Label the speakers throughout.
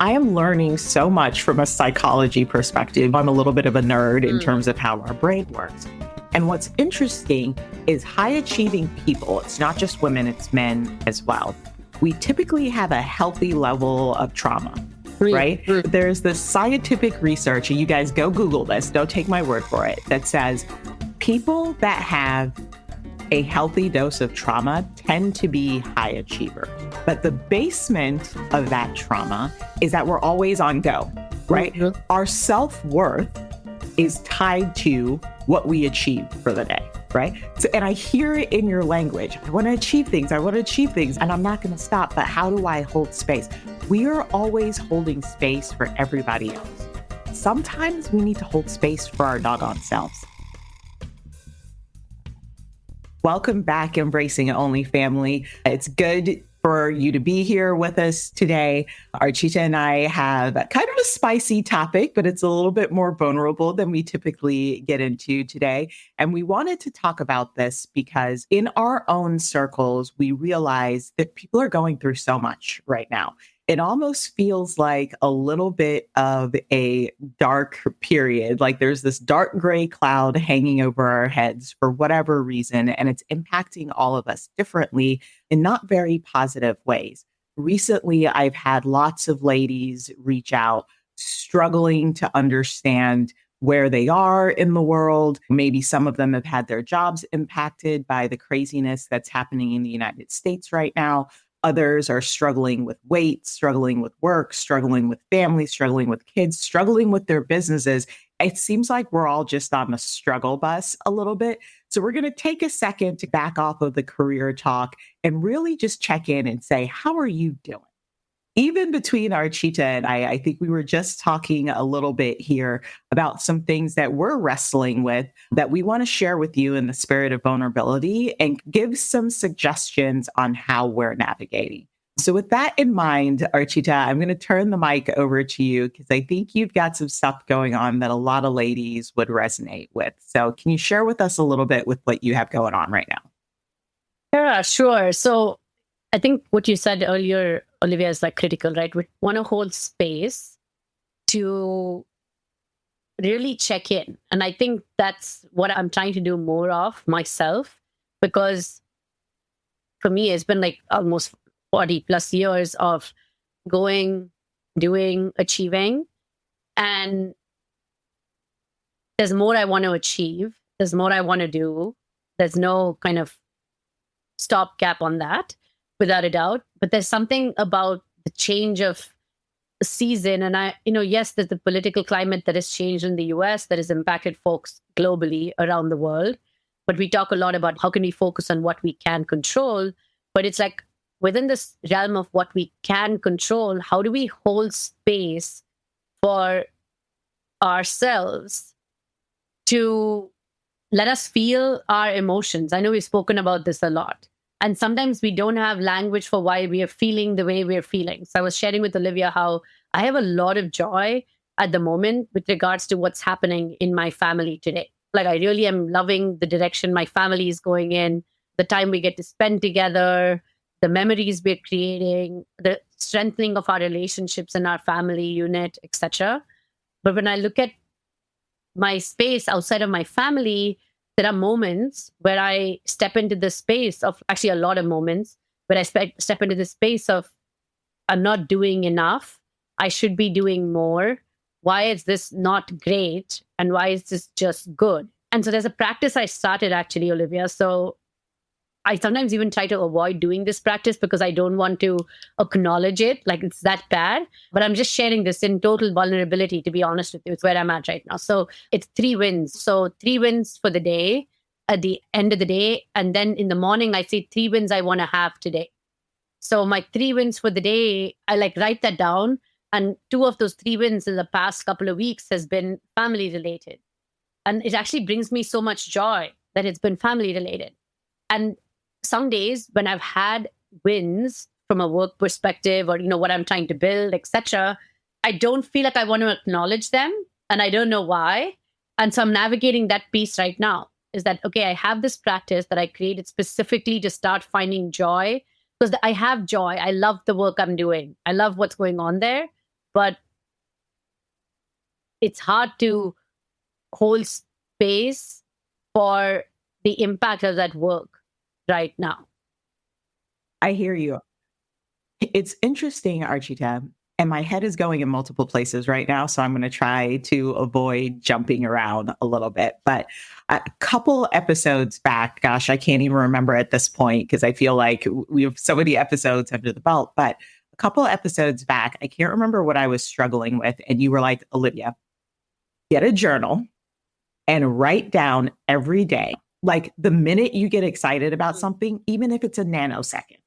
Speaker 1: I am learning so much from a psychology perspective. I'm a little bit of a nerd in terms of how our brain works. And what's interesting is high achieving people, it's not just women, it's men as well. We typically have a healthy level of trauma, right? There's this scientific research, and you guys go Google this, don't take my word for it, that says people that have a healthy dose of trauma tend to be high achiever. But the basement of that trauma is that we're always on go, right? Our self-worth is tied to what we achieved for the day, right? So, and I hear it in your language. I want to achieve things. And I'm not going to stop. But how do I hold space? We are always holding space for everybody else. Sometimes we need to hold space for our doggone selves. Welcome back, Embracing Only family. It's good for you to be here with us today. Archita and I have kind of a spicy topic, but it's a little bit more vulnerable than we typically get into today. And we wanted to talk about this because in our own circles, we realize that people are going through so much right now. It almost feels like a little bit of a dark period. Like there's this dark gray cloud hanging over our heads for whatever reason, and it's impacting all of us differently in not very positive ways. Recently, I've had lots of ladies reach out, struggling to understand where they are in the world. Maybe some of them have had their jobs impacted by the craziness that's happening in the United States right now. Others are struggling with weight, struggling with work, struggling with family, struggling with kids, struggling with their businesses. It seems like we're all just on the struggle bus a little bit. So we're going to take a second to back off of the career talk and really just check in and say, how are you doing? Even between Archita and I think we were just talking a little bit here about some things that we're wrestling with that we want to share with you in the spirit of vulnerability and give some suggestions on how we're navigating. So with that in mind, Archita, I'm going to turn the mic over to you because I think you've got some stuff going on that a lot of ladies would resonate with. So can you share with us a little bit with what you have going on right now?
Speaker 2: Yeah, sure. So I think what you said earlier, Olivia, is like critical, right? We want to hold space to really check in. And I think that's what I'm trying to do more of myself, because for me, it's been like almost 40 plus years of going, doing, achieving. And there's more I want to achieve. There's more I want to do. There's no kind of stopgap on that, without a doubt. But there's something about the change of season. And yes, there's the political climate that has changed in the US that has impacted folks globally around the world. But we talk a lot about how can we focus on what we can control. But it's like within this realm of what we can control, how do we hold space for ourselves to let us feel our emotions? I know we've spoken about this a lot. And sometimes we don't have language for why we are feeling the way we're feeling. So I was sharing with Olivia how I have a lot of joy at the moment with regards to what's happening in my family today. Like I really am loving the direction my family is going in, the time we get to spend together, the memories we're creating, the strengthening of our relationships in our family unit, etc. But when I look at my space outside of my family, there are moments where I step into the space of, actually a lot of moments where I step into the space of, I'm not doing enough. I should be doing more. Why is this not great? And why is this just good? And so there's a practice I started actually, Olivia. So I sometimes even try to avoid doing this practice because I don't want to acknowledge it like it's that bad. But I'm just sharing this in total vulnerability, to be honest with you. It's where I'm at right now. So it's 3 wins. So 3 wins for the day at the end of the day. And then in the morning, I say 3 wins I want to have today. So my 3 wins for the day, I like write that down. And 2 of those 3 wins in the past couple of weeks has been family related. And it actually brings me so much joy that it's been family related. And some days when I've had wins from a work perspective or, what I'm trying to build, etc., I don't feel like I want to acknowledge them. And I don't know why. And so I'm navigating that piece right now. Is that, okay, I have this practice that I created specifically to start finding joy because I have joy. I love the work I'm doing. I love what's going on there. but it's hard to hold space for the impact of that work right now.
Speaker 1: I hear you. It's interesting, Archita, and my head is going in multiple places right now. So I'm going to try to avoid jumping around a little bit. But a couple episodes back, gosh, I can't even remember at this point because I feel like we have so many episodes under the belt. But a couple episodes back, I can't remember what I was struggling with. And you were like, Olivia, get a journal and write down every day. Like the minute you get excited about something, even if it's a nanosecond,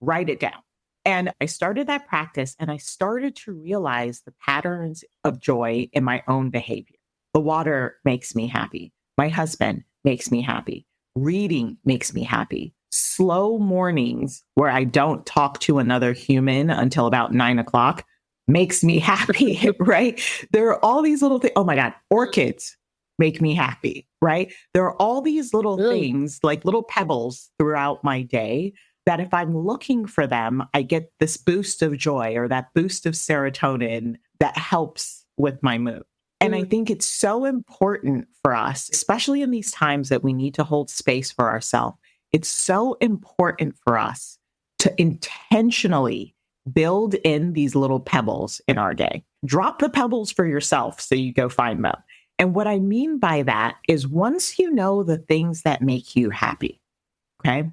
Speaker 1: write it down. And I started that practice and I started to realize the patterns of joy in my own behavior. The water makes me happy. My husband makes me happy. Reading makes me happy. Slow mornings where I don't talk to another human until about 9 o'clock makes me happy, right? There are all these little things. Oh my God, orchids make me happy, right? There are all these little things, like little pebbles throughout my day that if I'm looking for them, I get this boost of joy or that boost of serotonin that helps with my mood. And I think it's so important for us, especially in these times that we need to hold space for ourselves. It's so important for us to intentionally build in these little pebbles in our day. Drop the pebbles for yourself so you go find them. And what I mean by that is once you know the things that make you happy, okay,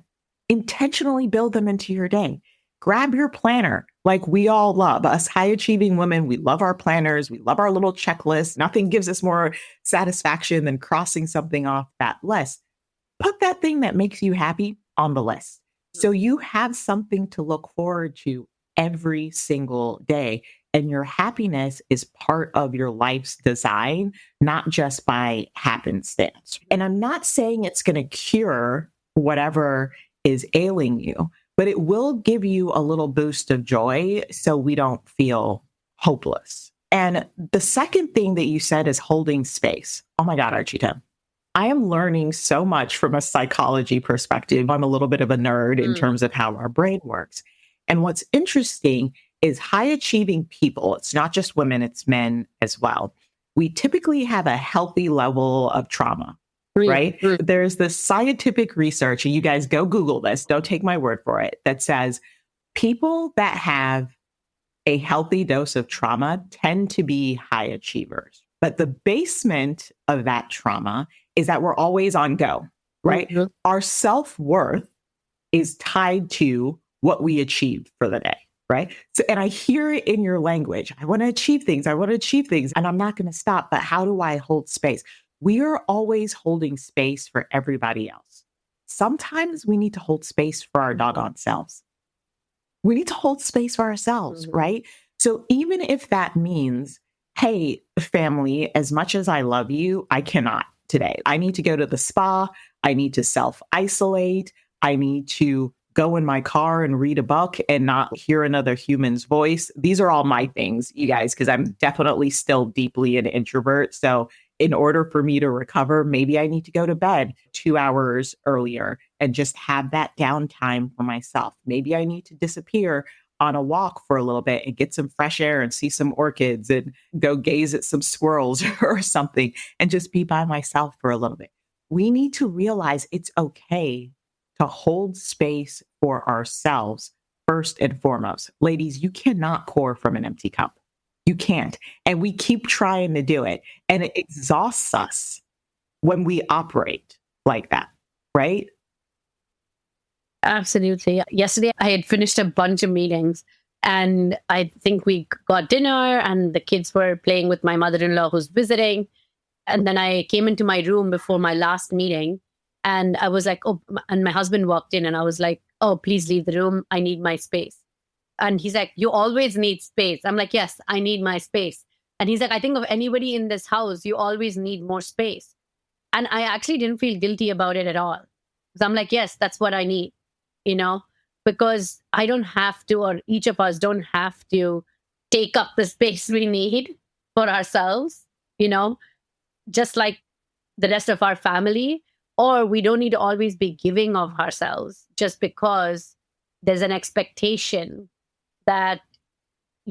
Speaker 1: intentionally build them into your day. Grab your planner like we all love. Us high achieving women, we love our planners. We love our little checklists. Nothing gives us more satisfaction than crossing something off that list. Put that thing that makes you happy on the list. So you have something to look forward to every single day. And your happiness is part of your life's design, not just by happenstance. And I'm not saying it's going to cure whatever is ailing you, but it will give you a little boost of joy so we don't feel hopeless. And the second thing that you said is holding space. Oh my God, Archita. I am learning so much from a psychology perspective. I'm a little bit of a nerd in terms of how our brain works. And what's interesting is high achieving people, it's not just women, it's men as well. We typically have a healthy level of trauma, right? There's this scientific research, and you guys go Google this, don't take my word for it, that says people that have a healthy dose of trauma tend to be high achievers. But the basement of that trauma is that we're always on go, right? Our self-worth is tied to what we achieved for the day, right? So, and I hear it in your language. I want to achieve things. I want to achieve things, and I'm not going to stop. But how do I hold space? We are always holding space for everybody else. Sometimes we need to hold space for our doggone selves. We need to hold space for ourselves, right? So even if that means, hey, family, as much as I love you, I cannot today. I need to go to the spa. I need to self-isolate. I need to go in my car and read a book and not hear another human's voice. These are all my things, you guys, because I'm definitely still deeply an introvert. So in order for me to recover, maybe I need to go to bed 2 hours earlier and just have that downtime for myself. Maybe I need to disappear on a walk for a little bit and get some fresh air and see some orchids and go gaze at some squirrels or something and just be by myself for a little bit. We need to realize it's okay to hold space for ourselves first and foremost. Ladies, you cannot pour from an empty cup. You can't. And we keep trying to do it. And it exhausts us when we operate like that, right?
Speaker 2: Absolutely. Yesterday, I had finished a bunch of meetings and I think we got dinner and the kids were playing with my mother-in-law who's visiting. And then I came into my room before my last meeting and I was like, oh, and my husband walked in and I was like, oh, please leave the room. I need my space. And he's like, you always need space. I'm like, yes, I need my space. And he's like, I think of anybody in this house, you always need more space. And I actually didn't feel guilty about it at all. Because I'm like, yes, that's what I need, you know, because I don't have to, or each of us don't have to take up the space we need for ourselves, you know, just like the rest of our family. Or we don't need to always be giving of ourselves just because there's an expectation that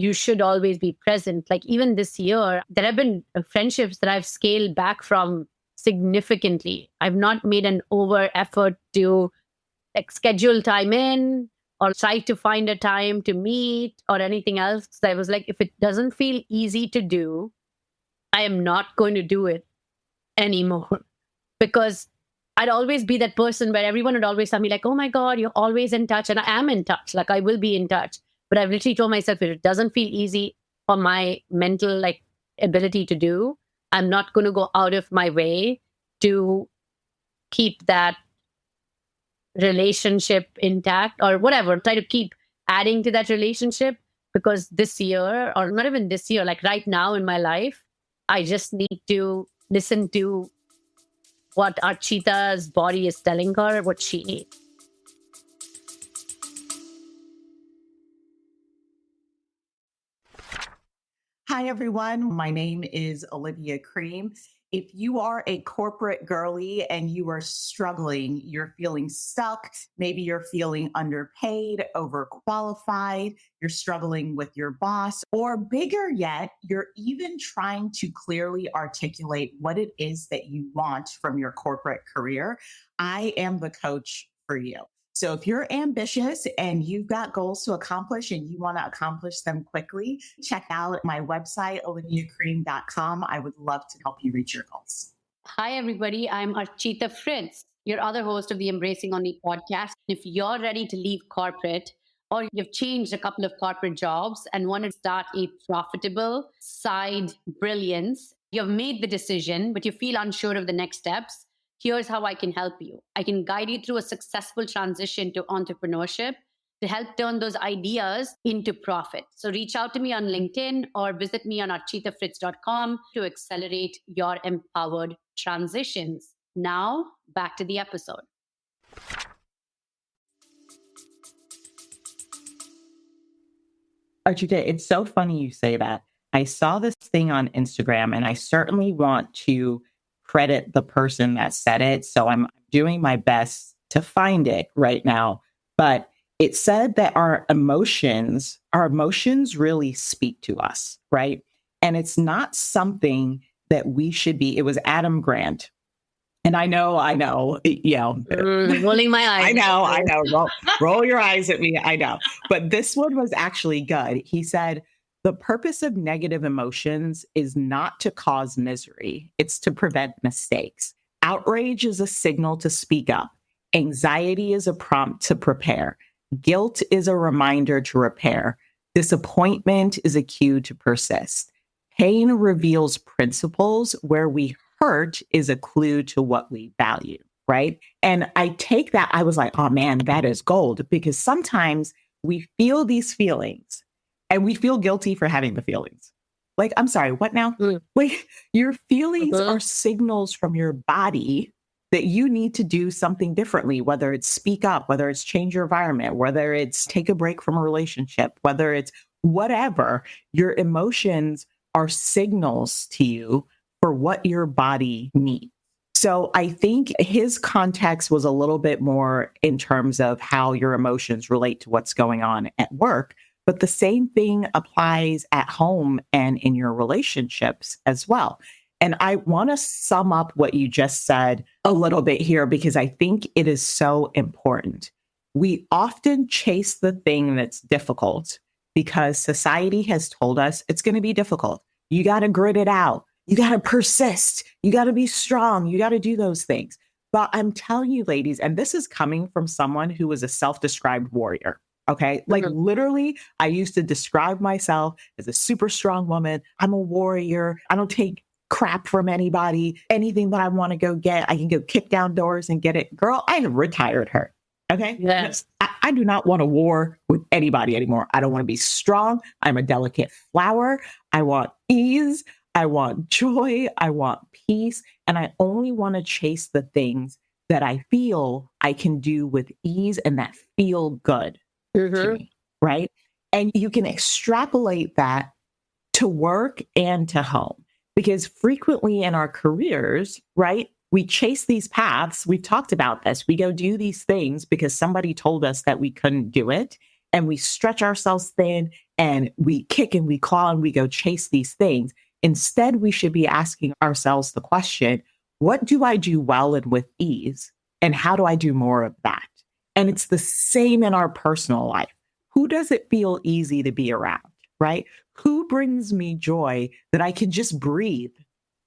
Speaker 2: you should always be present. Like even this year, there have been friendships that I've scaled back from significantly. I've not made an over effort to like schedule time in or try to find a time to meet or anything else. So I was like, if it doesn't feel easy to do, I am not going to do it anymore. Because I'd always be that person where everyone would always tell me, like, oh my God, you're always in touch. And I am in touch. Like, I will be in touch. But I've literally told myself, if it doesn't feel easy for my mental like ability to do, I'm not going to go out of my way to keep that relationship intact or whatever. Try to keep adding to that relationship, because this year, or not even this year, like right now in my life, I just need to listen to what Archita's body is telling her, what she needs.
Speaker 1: Hi, everyone. My name is Olivia Cream. If you are a corporate girly and you are struggling, you're feeling stuck, maybe you're feeling underpaid, overqualified, you're struggling with your boss, or bigger yet, you're even trying to clearly articulate what it is that you want from your corporate career, I am the coach for you. So if you're ambitious and you've got goals to accomplish and you want to accomplish them quickly, check out my website, oliviacream.com. I would love to help you reach your goals.
Speaker 2: Hi, everybody. I'm Archita Fritz, your other host of the Embracing Only podcast. If you're ready to leave corporate, or you've changed a couple of corporate jobs and want to start a profitable side brilliance, you've made the decision, but you feel unsure of the next steps, here's how I can help you. I can guide you through a successful transition to entrepreneurship to help turn those ideas into profit. So reach out to me on LinkedIn or visit me on architafritz.com to accelerate your empowered transitions. Now, back to the episode.
Speaker 1: Archita, it's so funny you say that. I saw this thing on Instagram and I certainly want to credit the person that said it. So I'm doing my best to find it right now. But it said that our emotions really speak to us, right? And it's not something that we should be. It was Adam Grant. And I know,
Speaker 2: Rolling my eyes.
Speaker 1: I know. Roll your eyes at me. I know. But this one was actually good. He said, the purpose of negative emotions is not to cause misery. It's to prevent mistakes. Outrage is a signal to speak up. Anxiety is a prompt to prepare. Guilt is a reminder to repair. Disappointment is a cue to persist. Pain reveals principles. Where we hurt is a clue to what we value, right? And I take that, I was like, oh man, that is gold, because sometimes we feel these feelings and we feel guilty for having the feelings. Like, I'm sorry, what now? Wait, your feelings are signals from your body that you need to do something differently, whether it's speak up, whether it's change your environment, whether it's take a break from a relationship, whether it's whatever. Your emotions are signals to you for what your body needs. So I think his context was a little bit more in terms of how your emotions relate to what's going on at work. But the same thing applies at home and in your relationships as well. And I want to sum up what you just said a little bit here, because I think it is so important. We often chase the thing that's difficult because society has told us it's going to be difficult. You got to grit it out. You got to persist. You got to be strong. You got to do those things. But I'm telling you, ladies, and this is coming from someone who was a self-described warrior. Okay. Like literally, I used to describe myself as a super strong woman. I'm a warrior. I don't take crap from anybody. Anything that I want to go get, I can go kick down doors and get it. Girl, I retired her. Okay.
Speaker 2: Yes.
Speaker 1: I do not want a war with anybody anymore. I don't want to be strong. I'm a delicate flower. I want ease. I want joy. I want peace. And I only want to chase the things that I feel I can do with ease and that feel good to me. Right. And you can extrapolate that to work and to home, because frequently in our careers, right, we chase these paths. We've talked about this. We go do these things because somebody told us that we couldn't do it. and we stretch ourselves thin and we kick and we claw and we go chase these things. Instead, we should be asking ourselves the question, what do I do well and with ease? And how do I do more of that? And it's the same in our personal life. Who does it feel easy to be around, right? Who brings me joy that I can just breathe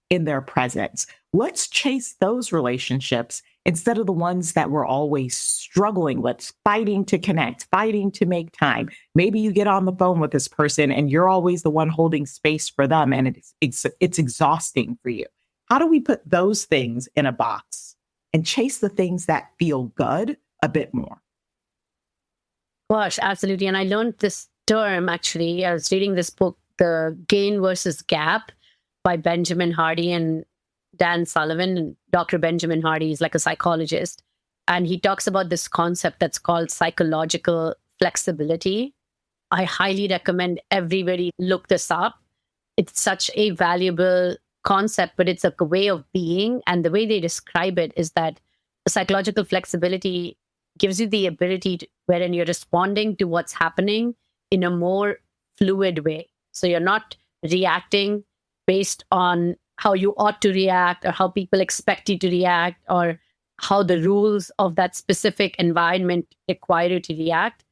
Speaker 1: in their presence? Let's chase those relationships instead of the ones that we're always struggling with, fighting to connect, fighting to make time. Maybe you get on the phone with this person and you're always the one holding space for them, and it's exhausting for you. How do we put those things in a box and chase the things that feel good a bit more?
Speaker 2: Gosh, absolutely. And I learned this term actually. I was reading this book, The Gain versus Gap by Benjamin Hardy and Dan Sullivan. And Dr. Benjamin Hardy is like a psychologist. And he talks about this concept that's called psychological flexibility. I highly recommend everybody look this up. It's such a valuable concept, but it's a way of being. And the way they describe it is that psychological flexibility gives you the ability to, wherein you're responding to what's happening in a more fluid way. So you're not reacting based on how you ought to react or how people expect you to react or how the rules of that specific environment require you to react,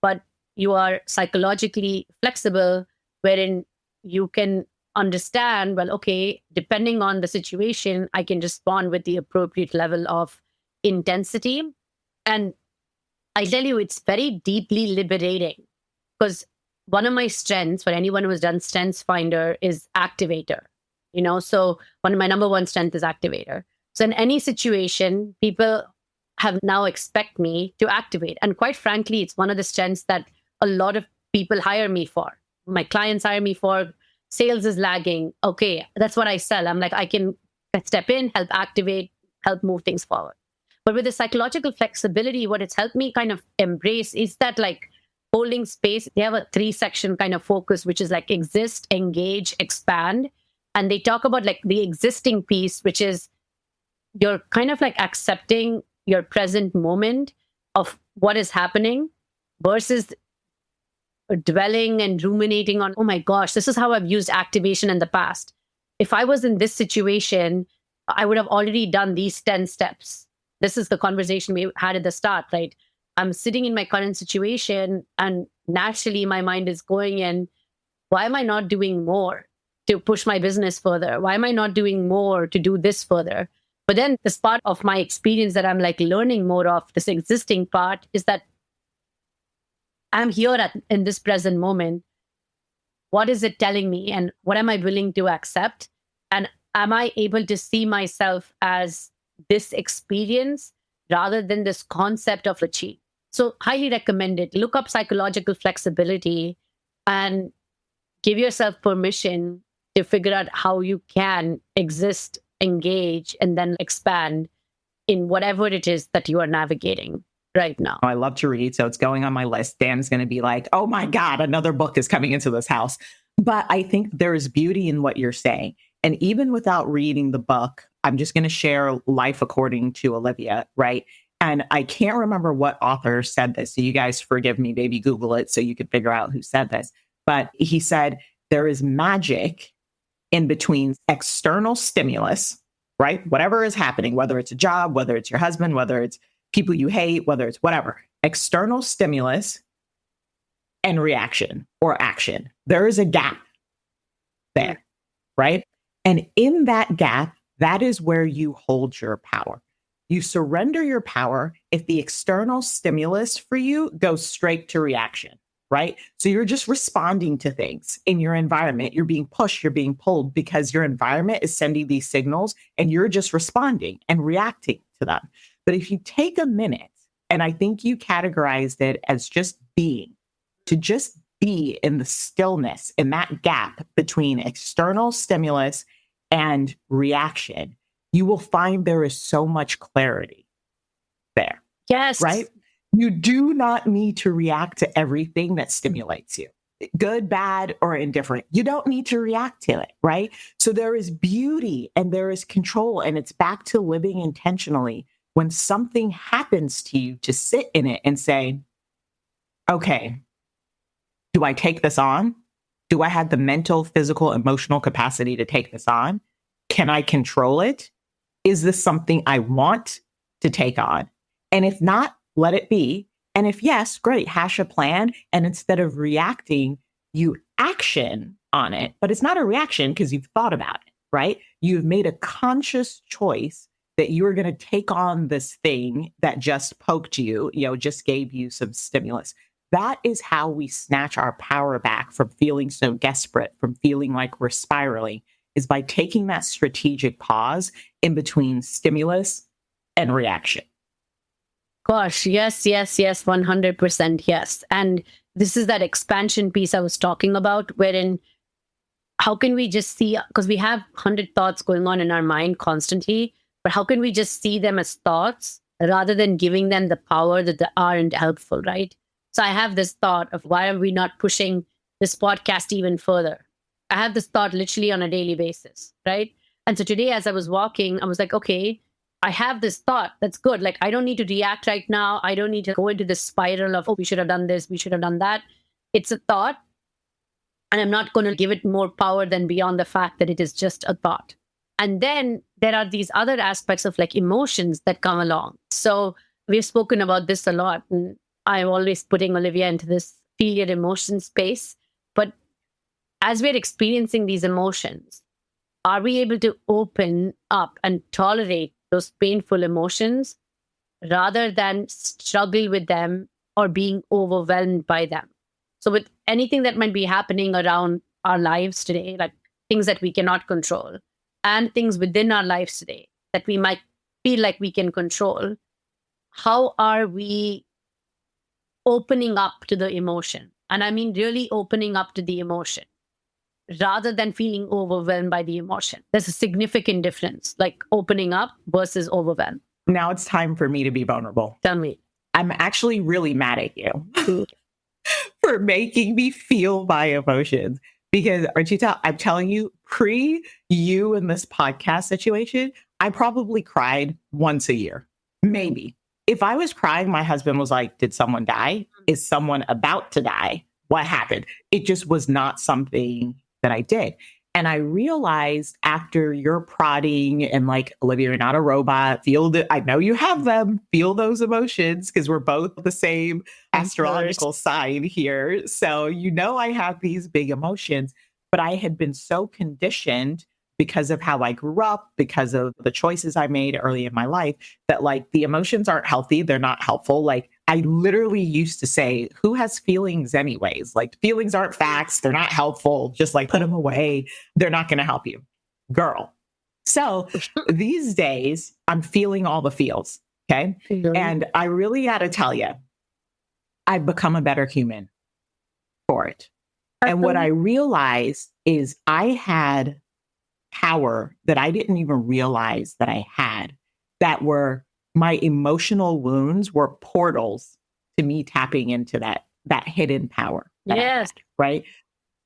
Speaker 2: but you are psychologically flexible, wherein you can understand, well, okay, depending on the situation, I can respond with the appropriate level of intensity. And I tell you, it's very deeply liberating because one of my strengths, for anyone who has done Strengths Finder, is activator. So one of my number one strength is activator. So in any situation, people have now expect me to activate. And quite frankly, it's one of the strengths that a lot of people hire me for. My clients hire me for. Sales is lagging. Okay, that's what I sell. I'm like, I can step in, help activate, help move things forward. But with the psychological flexibility, what it's helped me kind of embrace is that like holding space. They have a 3-section kind of focus, which is like exist, engage, expand. And they talk about like the existing piece, which is you're kind of like accepting your present moment of what is happening versus dwelling and ruminating on, oh my gosh, this is how I've used activation in the past. If I was in this situation, I would have already done these 10 steps. This is the conversation we had at the start, right? I'm sitting in my current situation and naturally my mind is going in, why am I not doing more to push my business further? Why am I not doing more to do this further? But then this part of my experience that I'm like learning more of, this existing part, is that I'm here in this present moment. What is it telling me? And what am I willing to accept? And am I able to see myself as this experience rather than this concept of achieve? So highly recommend it. Look up psychological flexibility and give yourself permission to figure out how you can exist, engage, and then expand in whatever it is that you are navigating right now.
Speaker 1: I love to read, so it's going on my list. Dan's going to be like, oh my God, another book is coming into this house. But I think there is beauty in what you're saying. And even without reading the book, I'm just going to share life according to Olivia, right? And I can't remember what author said this, so you guys forgive me, maybe Google it so you could figure out who said this. But he said, there is magic in between external stimulus, right? Whatever is happening, whether it's a job, whether it's your husband, whether it's people you hate, whether it's whatever, external stimulus and reaction or action. There is a gap there, right? And in that gap, that is where you hold your power. You surrender your power if the external stimulus for you goes straight to reaction, right? So you're just responding to things in your environment. You're being pushed, you're being pulled because your environment is sending these signals and you're just responding and reacting to them. But if you take a minute, and I think you categorized it as just being, to just be in the stillness, in that gap between external stimulus and reaction, you will find there is so much clarity there.
Speaker 2: Yes.
Speaker 1: Right? You do not need to react to everything that stimulates you, good, bad, or indifferent. You don't need to react to it, right? So there is beauty and there is control, and it's back to living intentionally. When something happens to you, to sit in it and say, okay, Do I take this on? Do I have the mental, physical, emotional capacity to take this on? Can I control it? Is this something I want to take on? And if not, let it be. And if yes, great, hash a plan. And instead of reacting, you action on it. But it's not a reaction because you've thought about it, right? You've made a conscious choice that you are going to take on this thing that just poked you, just gave you some stimulus. That is how we snatch our power back from feeling so desperate, from feeling like we're spiraling, is by taking that strategic pause in between stimulus and reaction.
Speaker 2: Gosh, yes, yes, yes, 100% yes. And this is that expansion piece I was talking about, wherein how can we just see, because we have 100 thoughts going on in our mind constantly, but how can we just see them as thoughts rather than giving them the power that they aren't helpful, right? So I have this thought of why are we not pushing this podcast even further? I have this thought literally on a daily basis, right? And so today, as I was walking, I was like, okay, I have this thought. That's good. Like, I don't need to react right now. I don't need to go into this spiral of, oh, we should have done this, we should have done that. It's a thought. And I'm not going to give it more power than beyond the fact that it is just a thought. And then there are these other aspects of like emotions that come along. So we've spoken about this a lot. And I'm always putting Olivia into this feel your emotion space. But as we're experiencing these emotions, are we able to open up and tolerate those painful emotions rather than struggle with them or being overwhelmed by them? So with anything that might be happening around our lives today, like things that we cannot control and things within our lives today that we might feel like we can control, how are we opening up to the emotion? And I mean, really opening up to the emotion rather than feeling overwhelmed by the emotion. There's a significant difference, like opening up versus overwhelmed.
Speaker 1: Now it's time for me to be vulnerable.
Speaker 2: Tell me.
Speaker 1: I'm actually really mad at you for making me feel my emotions. Because, Archita, I'm telling you, pre you in this podcast situation, I probably cried once a year, maybe. If I was crying, my husband was like, did someone die? Is someone about to die? What happened? It just was not something that I did. And I realized after your prodding and like, Olivia, you're not a robot. I know you have them. Feel those emotions because we're both the same astrological sign here. So, I have these big emotions, but I had been so conditioned because of how I grew up, because of the choices I made early in my life, that like the emotions aren't healthy. They're not helpful. Like I literally used to say, who has feelings anyways? Like feelings aren't facts. They're not helpful. Just like put them away. They're not going to help you, girl. So these days I'm feeling all the feels. Okay. And I really got to tell you, I've become a better human for it. And what I realized is I had power that I didn't even realize that I had, that were my emotional wounds were portals to me tapping into that hidden power.
Speaker 2: Yes.
Speaker 1: Right.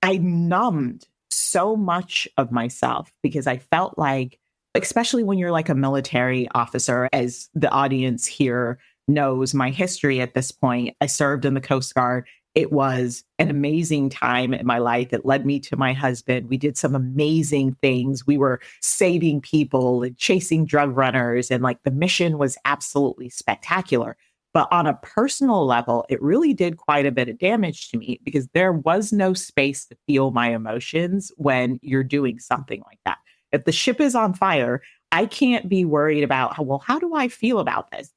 Speaker 1: I numbed so much of myself because I felt like, especially when you're like a military officer, as the audience here knows my history at this point, I served in the Coast Guard. It was an amazing time in my life. It led me to my husband. We did some amazing things. We were saving people and chasing drug runners. And like the mission was absolutely spectacular. But on a personal level, it really did quite a bit of damage to me because there was no space to feel my emotions when you're doing something like that. If the ship is on fire, I can't be worried about, how do I feel about this?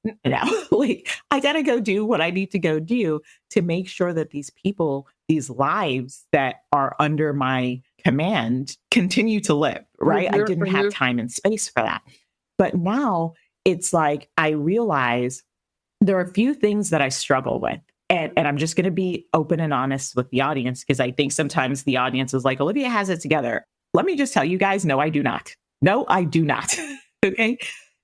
Speaker 1: Like I got to go do what I need to go do to make sure that these people, these lives that are under my command continue to live, right? I didn't have time and space for that. But now it's like, I realize there are a few things that I struggle with. And I'm just going to be open and honest with the audience because I think sometimes the audience is like, Olivia has it together. Let me just tell you guys, no, I do not. No, I do not. Okay.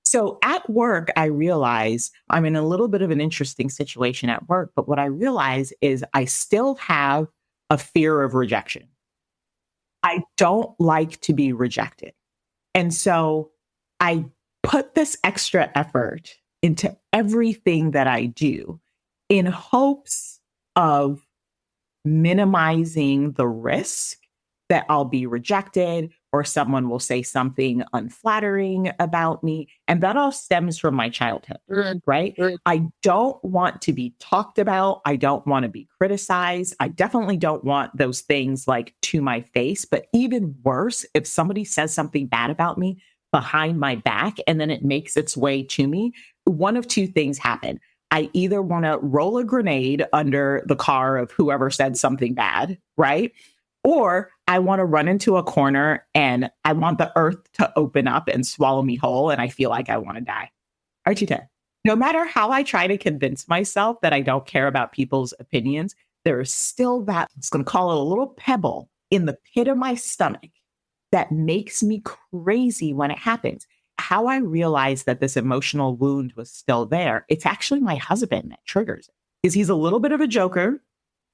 Speaker 1: So at work, I realize I'm in a little bit of an interesting situation at work. But what I realize is I still have a fear of rejection. I don't like to be rejected. And so I put this extra effort into everything that I do in hopes of minimizing the risk that I'll be rejected or someone will say something unflattering about me. And that all stems from my childhood, right? I don't want to be talked about. I don't want to be criticized. I definitely don't want those things like to my face. But even worse, if somebody says something bad about me behind my back and then it makes its way to me, one of two things happen. I either want to roll a grenade under the car of whoever said something bad, right? Or I want to run into a corner and I want the earth to open up and swallow me whole. And I feel like I want to die. Archita, no matter how I try to convince myself that I don't care about people's opinions, there is still that, it's going to call it a little pebble in the pit of my stomach that makes me crazy when it happens. How I realized that this emotional wound was still there, it's actually my husband that triggers it. Because he's a little bit of a joker.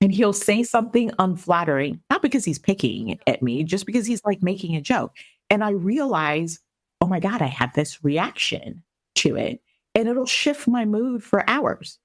Speaker 1: And he'll say something unflattering, not because he's picking at me, just because he's like making a joke. And I realize, oh my God, I have this reaction to it. And it'll shift my mood for hours.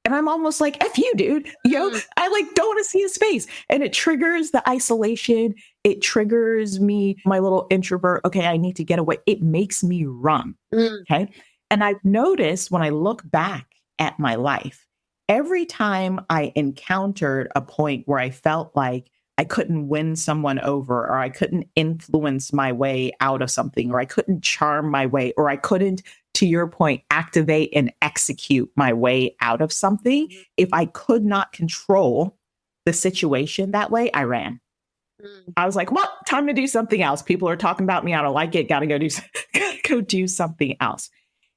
Speaker 1: And I'm almost like, F you, dude. I like don't want to see his face. And it triggers the isolation. It triggers me, my little introvert. Okay, I need to get away. It makes me run. Okay. And I've noticed when I look back at my life, every time I encountered a point where I felt like I couldn't win someone over, or I couldn't influence my way out of something, or I couldn't charm my way, or I couldn't, to your point, activate and execute my way out of something, if I could not control the situation that way, I ran. I was like, well, time to do something else. People are talking about me. I don't like it. Got to go do something else.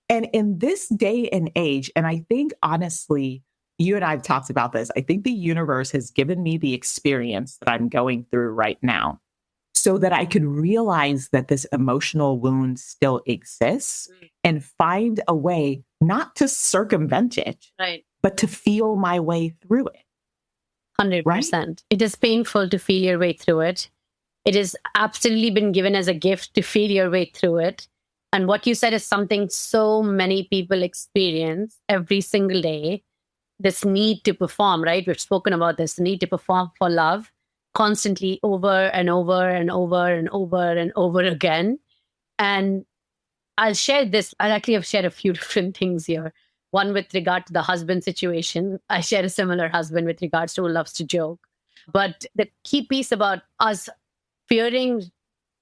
Speaker 1: And in this day and age, and I think honestly, you and I have talked about this. I think the universe has given me the experience that I'm going through right now so that I could realize that this emotional wound still exists and find a way not to circumvent it,
Speaker 2: Right.
Speaker 1: but to feel my way through it.
Speaker 2: 100%. Right? It is painful to feel your way through it. It has absolutely been given as a gift to feel your way through it. And what you said is something so many people experience every single day. This need to perform, right? We've spoken about this need to perform for love constantly over and over and over and over and over again. And I'll share this. I actually have shared a few different things here. One with regard to the husband situation. I share a similar husband with regards to who loves to joke. But the key piece about us fearing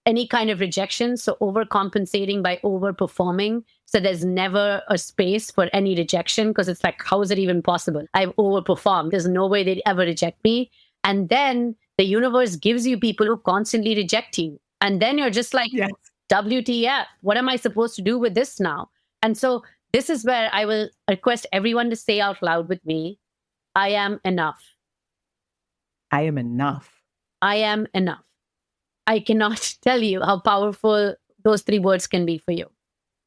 Speaker 2: any kind of rejection, so overcompensating by overperforming. So there's never a space for any rejection because it's like, how is it even possible? I've overperformed. There's no way they'd ever reject me. And then the universe gives you people who constantly reject you. And then you're just like, yes. WTF, what am I supposed to do with this now? And so this is where I will request everyone to say out loud with me, I am enough.
Speaker 1: I am enough.
Speaker 2: I am enough. I cannot tell you how powerful those three words can be for you.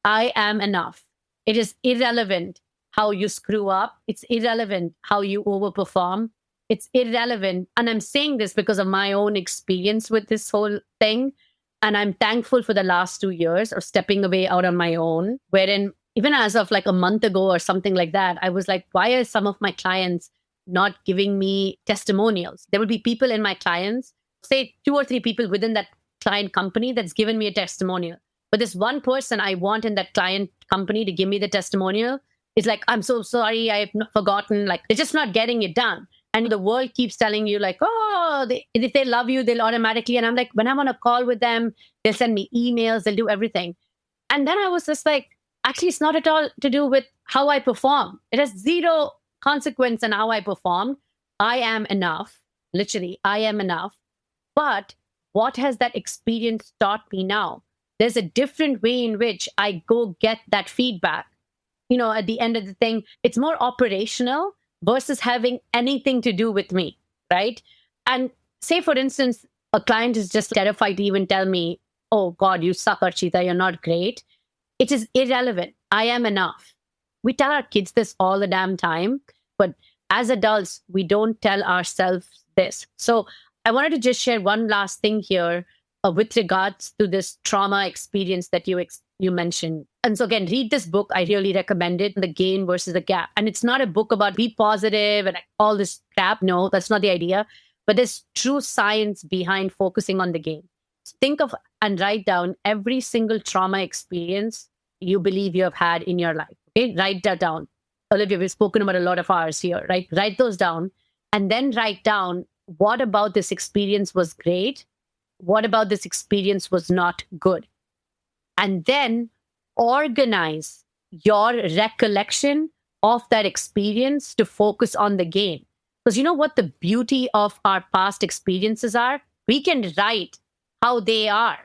Speaker 2: I am enough. It is irrelevant how you screw up. It's irrelevant how you overperform. It's irrelevant. And I'm saying this because of my own experience with this whole thing. And I'm thankful for the last 2 years of stepping away out on my own, wherein even as of like a month ago or something like that, I was like, why are some of my clients not giving me testimonials? There will be people in my clients, say 2 or 3 people within that client company that's given me a testimonial. But this one person I want in that client company to give me the testimonial is like, I'm so sorry, I have forgotten. Like, they're just not getting it done. And the world keeps telling you like, oh, if they love you, they'll automatically. And I'm like, when I'm on a call with them, they'll send me emails, they'll do everything. And then I was just like, actually, it's not at all to do with how I perform. It has zero consequence on how I perform. I am enough. Literally, I am enough. But what has that experience taught me now? There's a different way in which I go get that feedback. You know, at the end of the thing, it's more operational versus having anything to do with me, right? And say, for instance, a client is just terrified to even tell me, oh God, you suck, Archita, you're not great. It is irrelevant. I am enough. We tell our kids this all the damn time, but as adults, we don't tell ourselves this. So I wanted to just share one last thing here with regards to this trauma experience that you you mentioned. And so again, read this book. I really recommend it, The Gain versus the Gap. And it's not a book about be positive and all this crap. No, that's not the idea. But there's true science behind focusing on the gain. So think of and write down every single trauma experience you believe you have had in your life. Okay, write that down. Olivia, we've spoken about a lot of ours here, right? Write those down and then write down what about this experience was great? What about this experience was not good? And then organize your recollection of that experience to focus on the gain. Because you know what the beauty of our past experiences are? We can write how they are.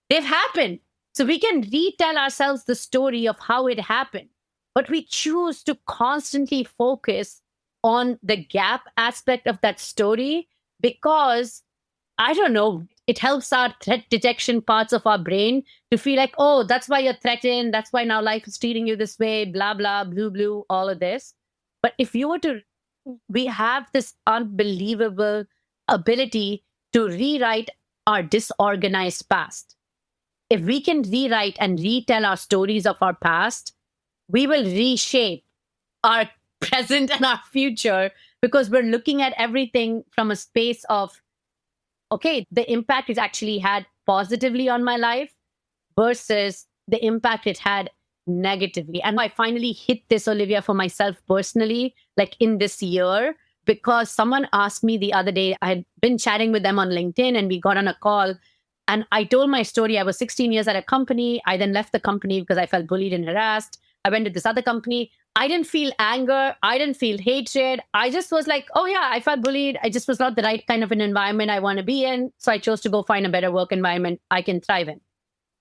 Speaker 2: They've happened. So we can retell ourselves the story of how it happened. But we choose to constantly focus on the gap aspect of that story because, I don't know, it helps our threat detection parts of our brain to feel like, oh, that's why you're threatened. That's why now life is treating you this way, blah, blah, blue, blue, all of this. But if you were to, we have this unbelievable ability to rewrite our disorganized past. If we can rewrite and retell our stories of our past, we will reshape our present and our future because we're looking at everything from a space of, okay, the impact it actually had positively on my life versus the impact it had negatively. And I finally hit this, Olivia, for myself personally, like in this year, because someone asked me the other day, I had been chatting with them on LinkedIn and we got on a call. And I told my story. I was 16 years at a company. I then left the company because I felt bullied and harassed. I went to this other company. I didn't feel anger. I didn't feel hatred. I just was like, oh yeah, I felt bullied. I just was not the right kind of an environment I want to be in. So I chose to go find a better work environment I can thrive in.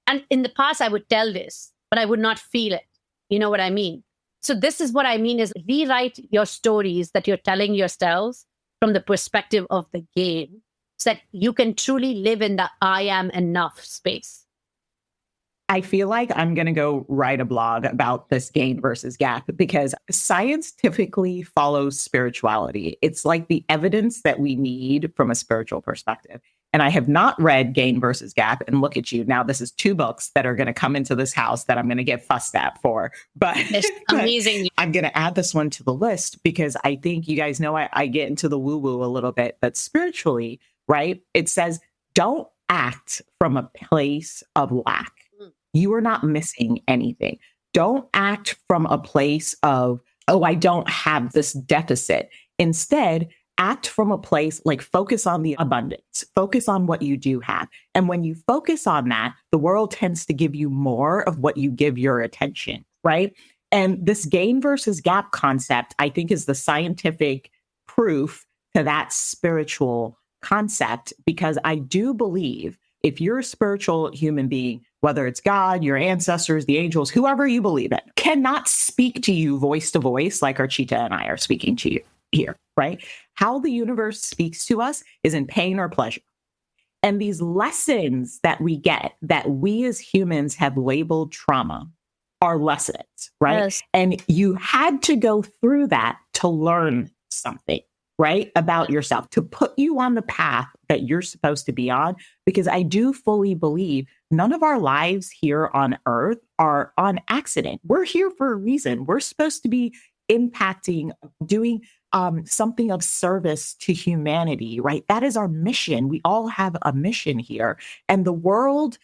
Speaker 2: And in the past, I would tell this, but I would not feel it. You know what I mean? So this is what I mean is rewrite your stories that you're telling yourselves from the perspective of the game so that you can truly live in the I am enough space.
Speaker 1: I feel like I'm going to go write a blog about this gain versus gap because science typically follows spirituality. It's like the evidence that we need from a spiritual perspective. And I have not read Gain versus Gap. And look at you. Now, this is 2 books that are going to come into this house that I'm going to get fussed at for. But,
Speaker 2: amazing.
Speaker 1: But I'm going to add this one to the list because I think you guys know I get into the woo-woo a little bit. But spiritually, right, it says, don't act from a place of lack. You are not missing anything. Don't act from a place of, oh, I don't have this deficit. Instead, act from a place like focus on the abundance, focus on what you do have. And when you focus on that, the world tends to give you more of what you give your attention, right? And this gain versus gap concept, I think, is the scientific proof to that spiritual concept, because I do believe if you're a spiritual human being, whether it's God, your ancestors, the angels, whoever you believe in, cannot speak to you voice to voice like Archita and I are speaking to you here, right? How the universe speaks to us is in pain or pleasure. And these lessons that we get that we as humans have labeled trauma are lessons, right? Yes. And you had to go through that to learn something, right? About yourself, to put you on the path that you're supposed to be on. Because I do fully believe none of our lives here on earth are on accident. We're here for a reason. We're supposed to be impacting, doing something of service to humanity, right? That is our mission. We all have a mission here. And the world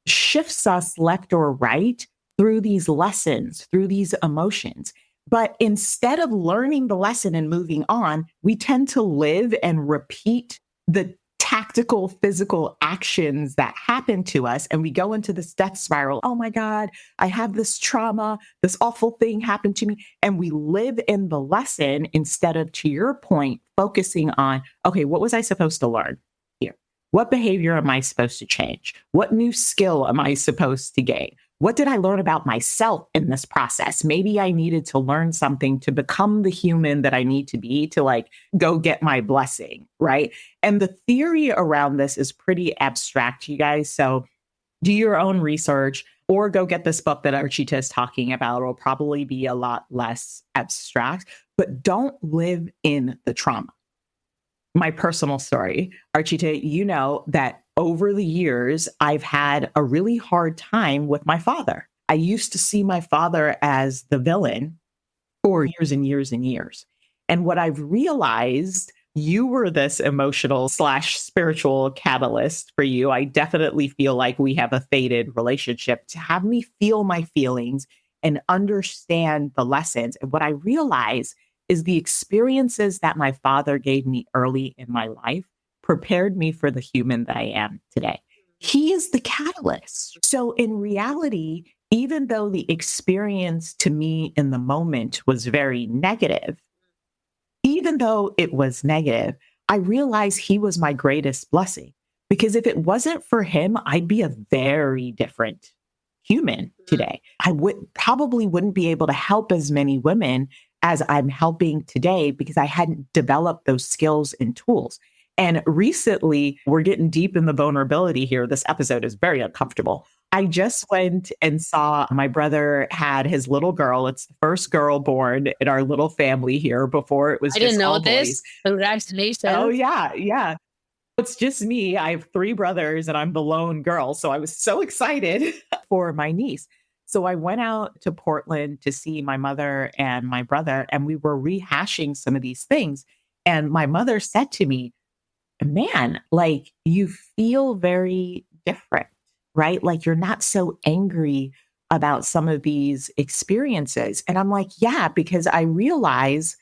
Speaker 1: shifts us left or right through these lessons, through these emotions. But instead of learning the lesson and moving on, we tend to live and repeat the tactical, physical actions that happen to us. And we go into this death spiral. Oh my God, I have this trauma, this awful thing happened to me. And we live in the lesson instead of, to your point, focusing on, okay, what was I supposed to learn here? What behavior am I supposed to change? What new skill am I supposed to gain? What did I learn about myself in this process? Maybe I needed to learn something to become the human that I need to be to like go get my blessing, right? And the theory around this is pretty abstract, you guys. So do your own research or go get this book that Archita is talking about. It'll probably be a lot less abstract, but don't live in the trauma. My personal story, Archita, you know that over the years, I've had a really hard time with my father. I used to see my father as the villain for years and years and years. And what I've realized, you were this emotional slash spiritual catalyst for you. I definitely feel like we have a faded relationship to have me feel my feelings and understand the lessons. And what I realize is the experiences that my father gave me early in my life prepared me for the human that I am today. He is the catalyst. So in reality, even though the experience to me in the moment was very negative, even though it was negative, I realized he was my greatest blessing. Because if it wasn't for him, I'd be a very different human today. I would probably wouldn't be able to help as many women as I'm helping today because I hadn't developed those skills and tools. And recently, we're getting deep in the vulnerability here. This episode is very uncomfortable. I just went and saw my brother had his little girl. It's the first girl born in our little family here. Before it was
Speaker 2: I didn't
Speaker 1: just
Speaker 2: know
Speaker 1: all
Speaker 2: this.
Speaker 1: boys.
Speaker 2: Congratulations.
Speaker 1: Oh, yeah. Yeah. It's just me. I have three brothers and I'm the lone girl. So I was so excited for my niece. So I went out to Portland to see my mother and my brother, and we were rehashing some of these things. And my mother said to me, man, like you feel very different, right? Like you're not so angry about some of these experiences. And I'm like, yeah, because I realize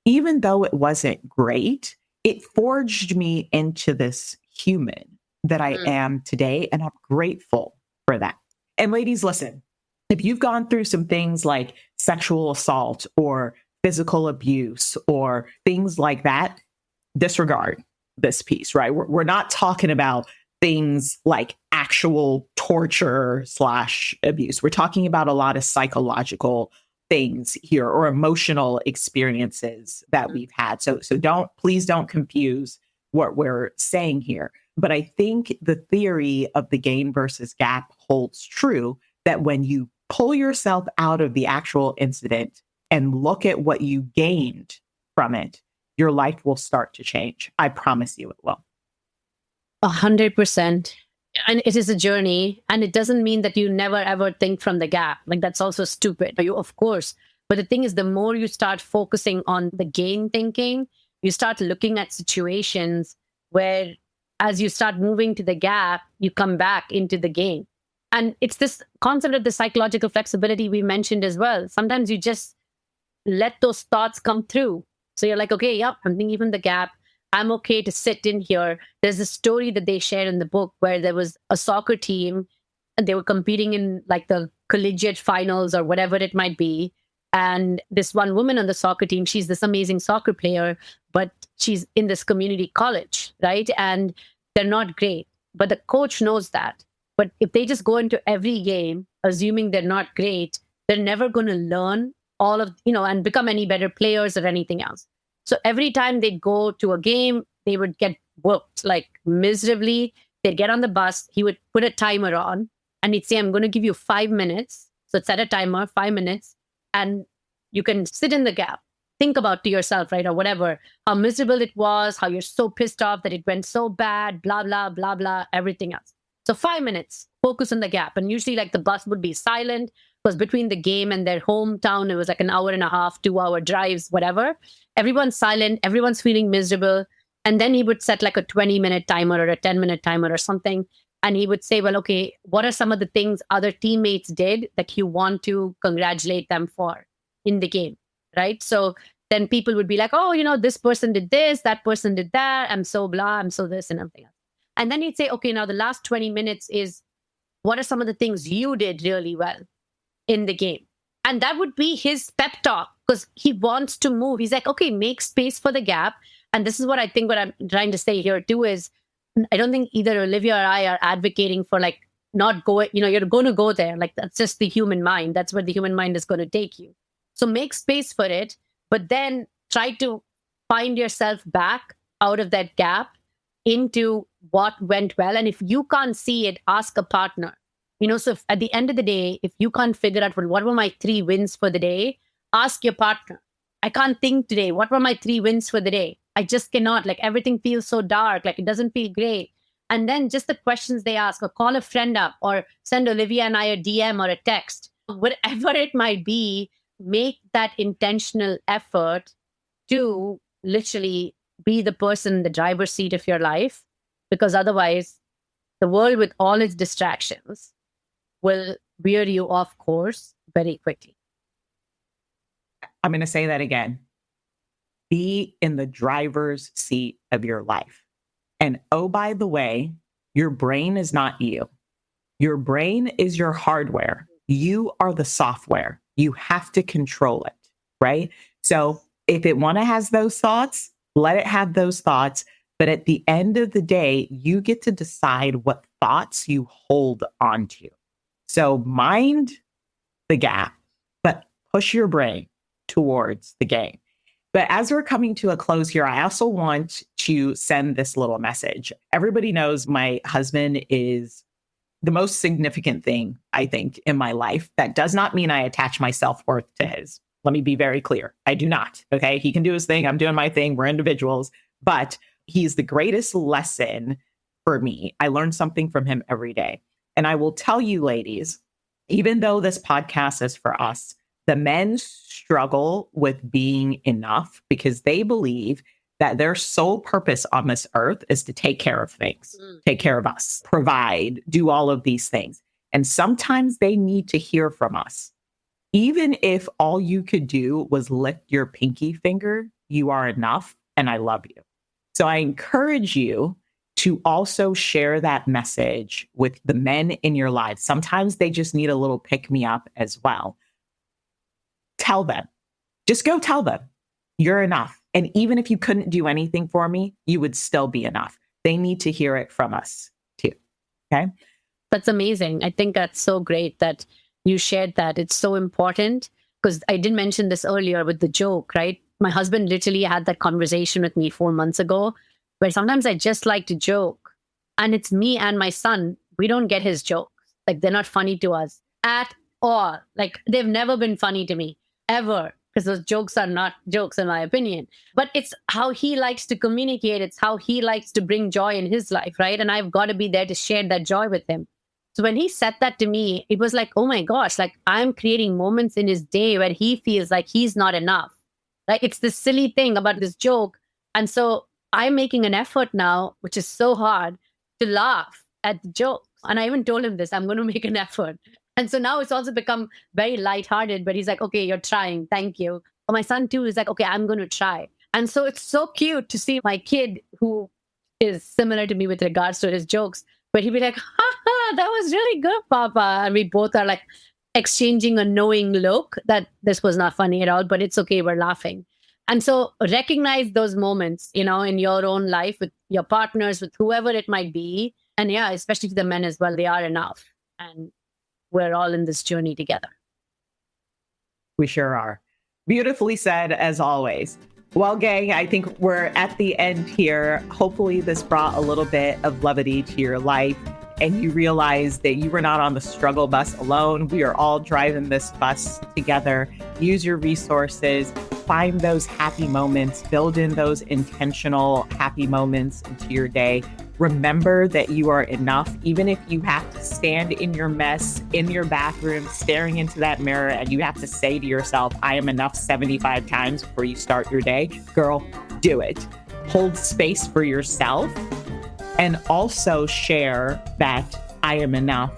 Speaker 1: even though it wasn't great, it forged me into this human that I
Speaker 2: Mm.
Speaker 1: am today. And I'm grateful for that. And ladies, listen, if you've gone through some things like sexual assault or physical abuse or things like that, disregard this piece, right? We're not talking about things like actual torture slash abuse. We're talking about a lot of psychological things here or emotional experiences that we've had. So please don't confuse what we're saying here. But I think the theory of the gain versus gap holds true that when you pull yourself out of the actual incident and look at what you gained from it, your life will start to change. I promise you it will.
Speaker 2: 100%. And it is a journey. And it doesn't mean that you never ever think from the gap. Like that's also stupid. You, of course. But the thing is, the more you start focusing on the gain thinking, you start looking at situations where, as you start moving to the gap, you come back into the gain. And it's this concept of the psychological flexibility we mentioned as well. Sometimes you just let those thoughts come through. So you're like, okay, yep, I'm thinking from the gap. I'm okay to sit in here. There's a story that they shared in the book where there was a soccer team and they were competing in like the collegiate finals or whatever it might be. And this one woman on the soccer team, she's this amazing soccer player, but she's in this community college, right? And they're not great. But the coach knows that. But if they just go into every game, assuming they're not great, they're never going to learn all of, and become any better players or anything else. So every time they go to a game, they would get booked like miserably. They'd get on the bus. He would put a timer on and he'd say, I'm going to give you 5 minutes. So set a timer, 5 minutes, and you can sit in the gap. Think about to yourself, right? Or whatever, how miserable it was, how you're so pissed off that it went so bad, blah, blah, blah, blah, everything else. So 5 minutes, focus on the gap. And usually like the bus would be silent because between the game and their hometown, it was like an hour and a half, 2 hour drives, whatever. Everyone's silent. Everyone's feeling miserable. And then he would set like a 20-minute timer or a 10-minute timer or something. And he would say, well, okay, what are some of the things other teammates did that you want to congratulate them for in the game, right? So then people would be like, oh, this person did this, that person did that. I'm so blah, I'm so this and everything else. And then he'd say, okay, now the last 20 minutes is what are some of the things you did really well in the game? And that would be his pep talk because he wants to move. He's like, okay, make space for the gap. And this is what I think what I'm trying to say here too is I don't think either Olivia or I are advocating for like not going, you're going to go there. Like that's just the human mind. That's where the human mind is going to take you. So make space for it, but then try to find yourself back out of that gap into what went well. And if you can't see it, ask a partner. So if, at the end of the day, if you can't figure out, well, what were my 3 wins for the day, ask your partner. I can't think today. What were my 3 wins for the day? I just cannot. Like everything feels so dark. Like it doesn't feel great. And then just the questions they ask, or call a friend up, or send Olivia and I a DM or a text, whatever it might be, make that intentional effort to literally be the person in the driver's seat of your life. Because otherwise, the world with all its distractions will veer you off course very quickly.
Speaker 1: I'm going to say that again. Be in the driver's seat of your life. And oh, by the way, your brain is not you. Your brain is your hardware. You are the software. You have to control it, right? So if it want to has those thoughts, let it have those thoughts. But at the end of the day, you get to decide what thoughts you hold onto. So mind the gap, but push your brain towards the game. But as we're coming to a close here, I also want to send this little message. Everybody knows my husband is the most significant thing, I think, in my life. That does not mean I attach my self-worth to his. Let me be very clear. I do not. Okay. He can do his thing. I'm doing my thing. We're individuals, but he's the greatest lesson for me. I learn something from him every day. And I will tell you, ladies, even though this podcast is for us, the men struggle with being enough because they believe that their sole purpose on this earth is to take care of things, take care of us, provide, do all of these things. And sometimes they need to hear from us. Even if all you could do was lift your pinky finger, you are enough and I love you. So I encourage you to also share that message with the men in your lives. Sometimes they just need a little pick me up as well. Tell them, just go tell them you're enough. And even if you couldn't do anything for me, you would still be enough. They need to hear it from us too. Okay.
Speaker 2: That's amazing. I think that's so great that you shared that. It's so important because I did mention this earlier with the joke, right? My husband literally had that conversation with me 4 months ago where sometimes I just like to joke and it's me and my son. We don't get his jokes. Like they're not funny to us at all. Like they've never been funny to me ever because those jokes are not jokes in my opinion, but it's how he likes to communicate. It's how he likes to bring joy in his life, right? And I've got to be there to share that joy with him. So when he said that to me, it was like, oh my gosh, like I'm creating moments in his day where he feels like he's not enough. Like it's this silly thing about this joke. And so I'm making an effort now, which is so hard, to laugh at the joke. And I even told him this, I'm going to make an effort. And so now it's also become very lighthearted, but he's like, okay, you're trying. Thank you. Or my son too is like, okay, I'm going to try. And so it's so cute to see my kid who is similar to me with regards to his jokes, but he'd be like, ha ha, that was really good, Papa. And we both are like exchanging a knowing look that this was not funny at all, but it's okay. We're laughing. And so recognize those moments, in your own life with your partners, with whoever it might be. And yeah, especially to the men as well, they are enough. And we're all in this journey together.
Speaker 1: We sure are. Beautifully said, as always. Well, gang, I think we're at the end here. Hopefully this brought a little bit of levity to your life and you realize that you were not on the struggle bus alone. We are all driving this bus together. Use your resources, find those happy moments, build in those intentional happy moments into your day. Remember that you are enough, even if you have to stand in your mess, in your bathroom, staring into that mirror, and you have to say to yourself, I am enough 75 times before you start your day. Girl, do it. Hold space for yourself and also share that I am enough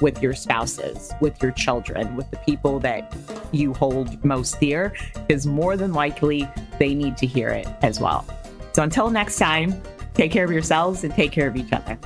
Speaker 1: with your spouses, with your children, with the people that you hold most dear, because more than likely they need to hear it as well. So until next time, take care of yourselves and take care of each other.